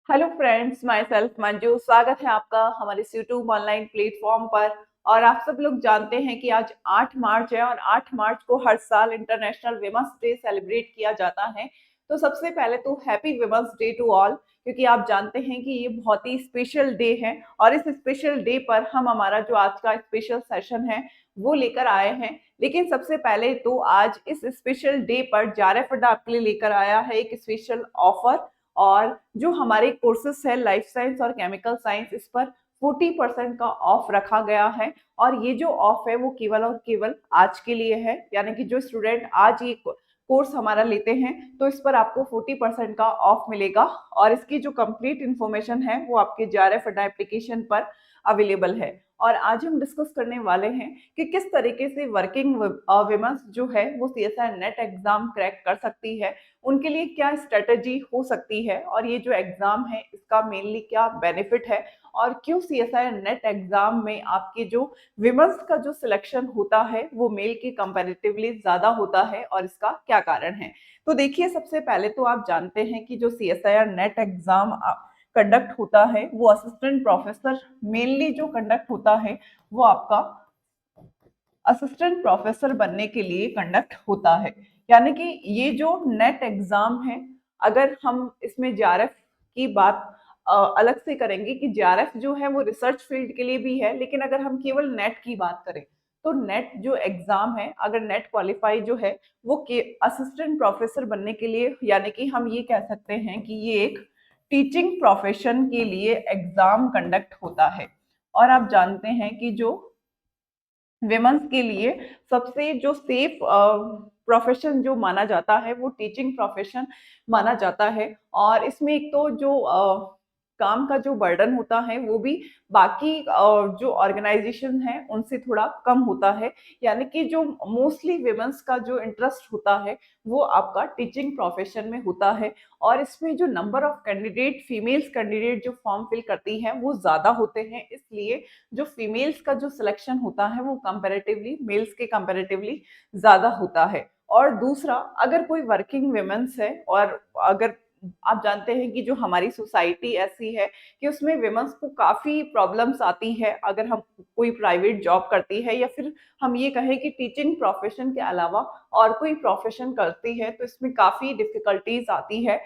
Hello friends, my self Manju. स्वागत है आपका हमारे यूट्यूब ऑनलाइन प्लेटफॉर्म पर। और आप सब लोग जानते हैं कि आज 8 मार्च है और 8 मार्च को हर साल इंटरनेशनल विमेंस डे सेलिब्रेट किया जाता है। तो सबसे पहले तो happy women's day to all, क्योंकि आप जानते हैं कि ये बहुत ही स्पेशल डे है। और इस स्पेशल डे पर हम हमारा जो आज का स्पेशल सेशन है वो लेकर आए हैं। लेकिन सबसे पहले तो आज इस स्पेशल डे पर जारेफ अड्डा आपके लिए लेकर आया है एक स्पेशल ऑफर। और जो हमारे कोर्सेस है लाइफ साइंस और केमिकल साइंस, इस पर 40% का ऑफ रखा गया है। और ये जो ऑफ है वो केवल और केवल आज के लिए है, यानी कि जो स्टूडेंट आज ये कोर्स हमारा लेते हैं तो इस पर आपको 40% का ऑफ मिलेगा। और इसकी जो कंप्लीट इंफॉर्मेशन है वो आपके JRF अड्डा एप्लीकेशन पर अवेलेबल है। और आज हम डिस्कस करने वाले हैं कि किस तरीके से वर्किंग विमेंस जो है वो CSIR नेट एग्जाम क्रैक कर सकती है, उनके लिए क्या स्ट्रेटजी हो सकती है, और ये जो एग्जाम है इसका मेनली क्या बेनिफिट है, और क्यों CSIR नेट एग्जाम में आपके जो विमेंस का जो सिलेक्शन होता है वो मेल के कंपैरेटिवली ज्यादा होता है, और इसका क्या कारण है। तो देखिए, सबसे पहले तो आप जानते हैं कि जो CSIR नेट एग्जाम कंडक्ट होता है वो असिस्टेंट प्रोफेसर मेनली जो कंडक्ट होता है वो आपका असिस्टेंट प्रोफेसर बनने के लिए कंडक्ट होता है। यानी कि ये जो नेट एग्जाम है, अगर हम इसमें JRF की बात अलग से करेंगे कि JRF जो है वो रिसर्च फील्ड के लिए भी है, लेकिन अगर हम केवल नेट की बात करें तो नेट जो एग्जाम है, अगर नेट क्वालिफाई जो है वो के असिस्टेंट प्रोफेसर बनने के लिए, यानी कि हम ये कह सकते हैं कि ये एक टीचिंग प्रोफेशन के लिए एग्जाम कंडक्ट होता है। और आप जानते हैं कि जो विमेंस के लिए सबसे जो सेफ प्रोफेशन जो माना जाता है वो टीचिंग प्रोफेशन माना जाता है। और इसमें एक तो जो काम का जो बर्डन होता है वो भी बाकी जो ऑर्गेनाइजेशन है उनसे थोड़ा कम होता है। यानी कि जो मोस्टली विमेंस का जो इंटरेस्ट होता है वो आपका टीचिंग प्रोफेशन में होता है। और इसमें जो number of candidate females candidate जो फॉर्म फिल करती हैं वो ज्यादा होते हैं, इसलिए जो फीमेल्स का जो सिलेक्शन होता है वो कंपैरेटिवली मेल्स के कंपैरेटिवली ज्यादा होता है। और दूसरा, अगर कोई वर्किंग विमेंस है, और अगर आप जानते हैं कि जो हमारी सोसाइटी ऐसी है कि उसमें विमेंस को काफी प्रॉब्लम्स आती है, अगर हम कोई प्राइवेट जॉब करती है या फिर हम ये कहें कि टीचिंग प्रोफेशन के अलावा और कोई प्रोफेशन करती है, तो इसमें काफी डिफिकल्टीज आती है।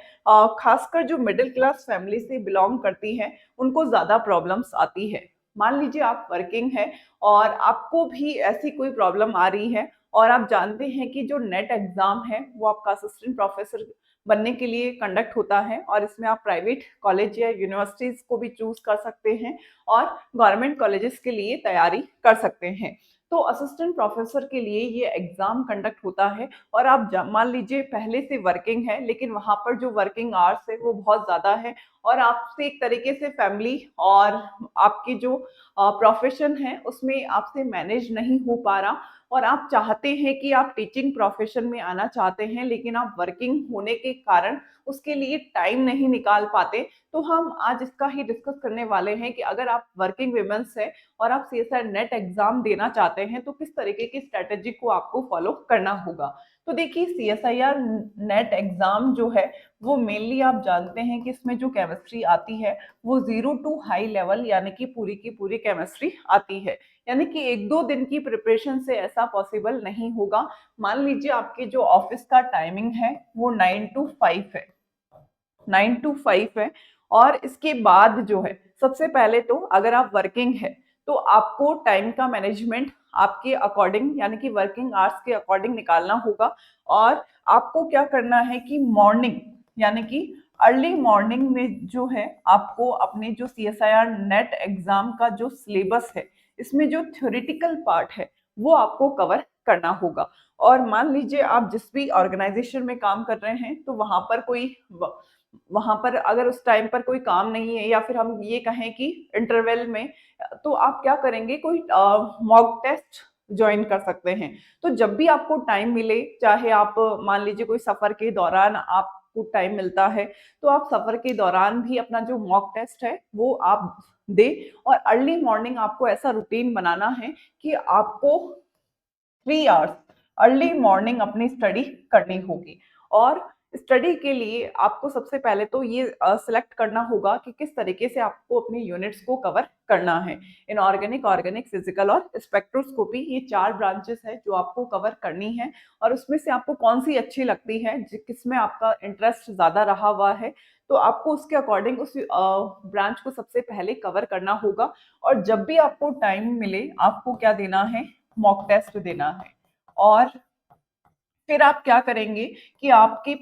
खासकर जो मिडिल क्लास फैमिली से बिलोंग करती है उनको ज्यादा प्रॉब्लम्स आती है। मान लीजिए आप वर्किंग है और आपको भी ऐसी कोई प्रॉब्लम आ रही है, और आप जानते हैं कि जो नेट एग्जाम है वो आपका असिस्टेंट प्रोफेसर बनने के लिए कंडक्ट होता है, और इसमें आप प्राइवेट कॉलेज या यूनिवर्सिटीज को भी चूज कर सकते हैं और गवर्नमेंट कॉलेजेस के लिए तैयारी कर सकते हैं। तो असिस्टेंट प्रोफेसर के लिए ये एग्जाम कंडक्ट होता है। और आप मान लीजिए पहले से वर्किंग है, लेकिन वहां पर जो वर्किंग आवर्स है वो बहुत ज्यादा है, और आपसे एक तरीके से फैमिली और आपकी जो प्रोफेशन है उसमें आपसे मैनेज नहीं हो पा रहा, और आप चाहते हैं कि आप टीचिंग प्रोफेशन में आना चाहते हैं, लेकिन आप वर्किंग होने के कारण उसके लिए टाइम नहीं निकाल पाते। तो हम आज इसका ही डिस्कस करने वाले हैं कि अगर आप वर्किंग विमेंस हैं और आप CSIR नेट एग्जाम देना चाहते हैं तो किस तरीके की स्ट्रेटेजी को आपको फॉलो करना होगा। तो देखिए, CSIR नेट एग्जाम जो है वो मेनली आप जानते हैं कि इसमें जो केमिस्ट्री आती है वो 0 to हाई लेवल, यानी कि पूरी की पूरी केमिस्ट्री आती है। यानी कि एक दो दिन की प्रिपरेशन से ऐसा पॉसिबल नहीं होगा। मान लीजिए आपके जो ऑफिस का टाइमिंग है वो 9 to 5 है, 9 to 5 है। और इसके बाद जो है, सबसे पहले तो अगर आप वर्किंग है तो आपको टाइम का मैनेजमेंट आपके अकॉर्डिंग, यानी कि वर्किंग आवर्स के अकॉर्डिंग निकालना होगा। और आपको क्या करना है कि मॉर्निंग, यानी कि अर्ली मॉर्निंग में जो है आपको अपने जो CSIR नेट एग्जाम का जो सिलेबस है इसमें जो थ्योरेटिकल पार्ट है वो आपको कवर करना होगा। और मान लीजिए आप जिस भी ऑर्गेनाइजेशन में काम कर रहे हैं तो वहां पर अगर उस टाइम पर कोई काम नहीं है, या फिर हम ये कहें कि इंटरवल में, तो आप क्या करेंगे, कोई मॉक टेस्ट ज्वाइन कर सकते हैं। तो जब भी आपको टाइम मिले, चाहे आप मान लीजिए कोई सफर के दौरान आपको टाइम मिलता है, तो आप सफर के दौरान भी अपना जो मॉक टेस्ट है वो आप दे। और अर्ली मॉर्निंग आपको ऐसा रूटीन बनाना है कि आपको 3 आवर्स अर्ली मॉर्निंग अपनी स्टडी करनी होगी। और स्टडी के लिए आपको सबसे पहले तो ये सिलेक्ट करना होगा कि किस तरीके से आपको अपने यूनिट्स को कवर करना है। इनऑर्गेनिक, ऑर्गेनिक, फिजिकल और स्पेक्ट्रोस्कोपी, ये 4 ब्रांचेस है जो आपको कवर करनी है और उसमें से आपको कौन सी अच्छी लगती है, किसमें आपका इंटरेस्ट ज़्यादा रहा हुआ है, तो आपको उसके अकॉर्डिंग उस ब्रांच को सबसे पहले कवर करना होगा। और जब भी आपको टाइम मिले आपको क्या देना है, मॉक टेस्ट देना है। और फिर आप क्या करेंगे कि आपकी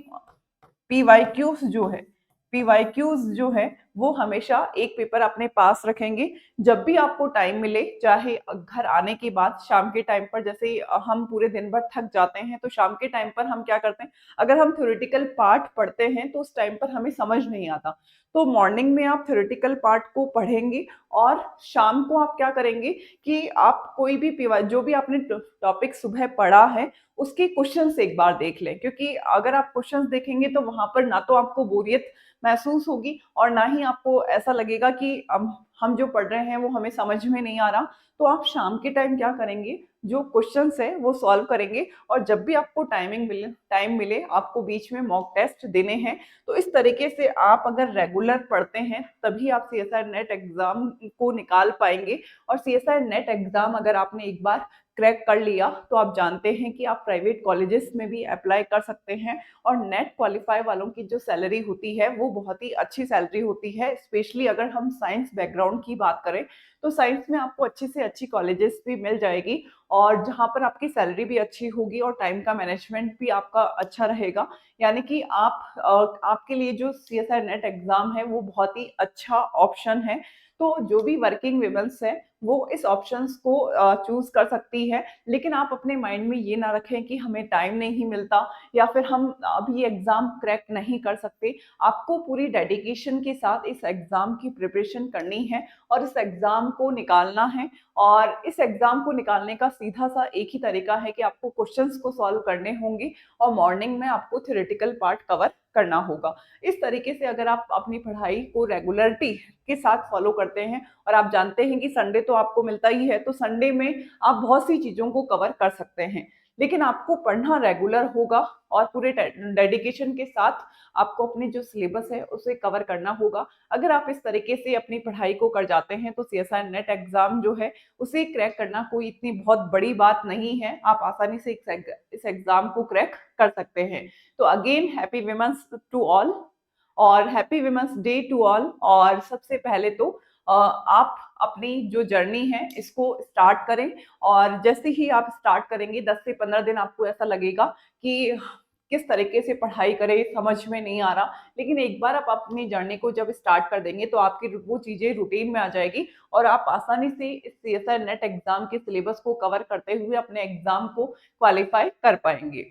पीवाईक्यूज जो है, पीवाईक्यूज जो है वो हमेशा एक पेपर अपने पास रखेंगे। जब भी आपको टाइम मिले, चाहे घर आने के बाद शाम के टाइम पर, जैसे हम पूरे दिन भर थक जाते हैं तो शाम के टाइम पर हम क्या करते हैं, अगर हम थ्योरेटिकल पार्ट पढ़ते हैं तो उस टाइम पर हमें समझ नहीं आता, तो मॉर्निंग में आप थ्योरेटिकल पार्ट को पढ़ेंगे और शाम को आप क्या करेंगे कि आप कोई भी जो भी आपने टॉपिक सुबह पढ़ा है उसके क्वेश्चंस एक बार देख लें, क्योंकि अगर आप क्वेश्चंस देखेंगे तो वहां पर ना तो आपको बोरियत महसूस होगी और ना ही आपको ऐसा लगेगा कि हम जो पढ़ रहे हैं वो हमें समझ में नहीं आ रहा। तो आप शाम के टाइम क्या करेंगे, जो क्वेश्चंस है वो सॉल्व करेंगे और जब भी आपको टाइम मिले आपको बीच में मॉक टेस्ट देने हैं। तो इस तरीके से आप अगर रेगुलर पढ़ते हैं तभी आप सीएसआई नेट एग्जाम को निकाल पाएंगे। और सीएसआई नेट एग्जाम अगर आपने एक बार क्रैक कर लिया तो आप जानते हैं कि आप प्राइवेट कॉलेजेस में भी अप्लाई कर सकते हैं। और नेट क्वालिफाई वालों की जो सैलरी होती है वो बहुत ही अच्छी सैलरी होती है, स्पेशली अगर हम साइंस बैकग्राउंड की बात करें तो साइंस में आपको अच्छी से अच्छी कॉलेजेस भी मिल जाएगी और जहाँ पर आपकी सैलरी भी अच्छी होगी और टाइम का मैनेजमेंट भी आपका अच्छा रहेगा। यानी कि आपके लिए जो सीएसआई नेट एग्जाम है वो बहुत ही अच्छा ऑप्शन है। तो जो भी वर्किंग वुमेन्स है वो इस ऑप्शंस को चूज कर सकती है। लेकिन आप अपने माइंड में ये ना रखें कि हमें टाइम नहीं मिलता या फिर हम अभी एग्जाम क्रैक नहीं कर सकते। आपको पूरी डेडिकेशन के साथ इस एग्जाम की प्रिपरेशन करनी है और इस एग्जाम को निकालना है। और इस एग्जाम को निकालने का सीधा सा एक ही तरीका है कि आपको क्वेश्चंस को सॉल्व करने होंगे और मॉर्निंग में आपको थ्योरेटिकल पार्ट कवर करना होगा। इस तरीके से अगर आप अपनी पढ़ाई को रेगुलरिटी के साथ फॉलो करते हैं, और आप जानते हैं कि संडे तो आपको मिलता ही है, तो संडे में आप बहुत सी चीजों को कवर कर सकते हैं। लेकिन आपको पढ़ना रेगुलर होगा और पूरे डेडिकेशन के साथ आपको अपने जो सिलेबस है उसे कवर करना होगा। अगर आप इस तरीके से अपनी पढ़ाई को कर जाते हैं तो सीएसआई नेट एग्जाम जो है उसे क्रैक करना कोई इतनी बहुत बड़ी बात नहीं है, आप आसानी से इस एग्जाम को क्रैक कर सकते हैं। तो again happy women's to all और happy women's day to all. और सबसे पहले तो आप अपनी जो जर्नी है इसको स्टार्ट करें और जैसे ही आप स्टार्ट करेंगे 10 से 15 दिन आपको ऐसा लगेगा कि किस तरीके से पढ़ाई करें समझ में नहीं आ रहा। लेकिन एक बार आप अपनी जर्नी को जब स्टार्ट कर देंगे तो आपकी वो चीजें रूटीन में आ जाएगी और आप आसानी से इस सीएसआई नेट एग्जाम के सिलेबस को कवर करते हुए अपने एग्जाम को क्वालिफाई कर पाएंगे।